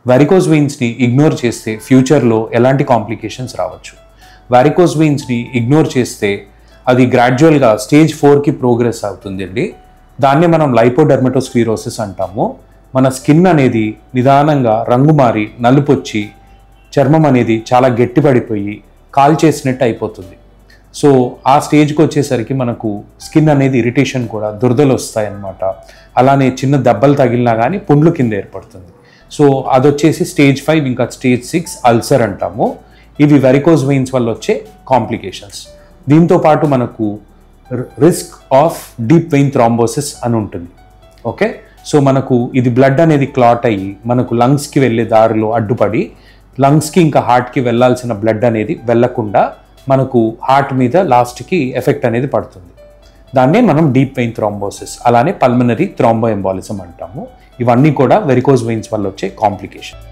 Varicose వెయిన్స్ని ignore చేస్తే ఫ్యూచర్లో ఎలాంటి కాంప్లికేషన్స్ రావచ్చు. వారికోజ్ వెయిన్స్ని ఇగ్నోర్ చేస్తే అది గ్రాడ్యువల్గా స్టేజ్ 4కి ప్రోగ్రెస్ అవుతుందండి. దాన్నే మనం లైపోడెర్మటోస్క్లీరోసిస్ అంటాము. మన స్కిన్ అనేది నిదానంగా రంగు మారి నలుపొచ్చి చర్మం అనేది చాలా గట్టిపడిపోయి కాల్ చేసినట్టు అయిపోతుంది. సో ఆ స్టేజ్కి వచ్చేసరికి మనకు స్కిన్ అనేది ఇరిటేషన్ కూడా దురదలు వస్తాయన్నమాట. అలానే చిన్న దెబ్బలు తగిలినా కానీ పుండ్లు కింద ఏర్పడుతుంది. సో అది వచ్చేసి స్టేజ్ 5 ఇంకా స్టేజ్ 6 అల్సర్ అంటాము. ఇవి వెరికోజ్ వెయిన్స్ వల్ల వచ్చే కాంప్లికేషన్స్. దీంతో పాటు మనకు risk of deep vein thrombosis అని ఉంటుంది. ఓకే, సో మనకు ఇది బ్లడ్ అనేది క్లాట్ అయ్యి మనకు లంగ్స్కి వెళ్ళే దారిలో అడ్డుపడి లంగ్స్కి ఇంకా హార్ట్కి వెళ్ళాల్సిన బ్లడ్ అనేది వెళ్ళకుండా మనకు హార్ట్ మీద లాస్ట్కి ఎఫెక్ట్ అనేది పడుతుంది. దాన్నే మనం డీప్ వెయిన్ థ్రాంబోసిస్ అలానే పల్మనరీ థ్రాంబోఎంబాలిజం అంటాము. ఇవన్నీ కూడా వెరికోజ్ వెయిన్స్ వల్ల వచ్చే కాంప్లికేషన్.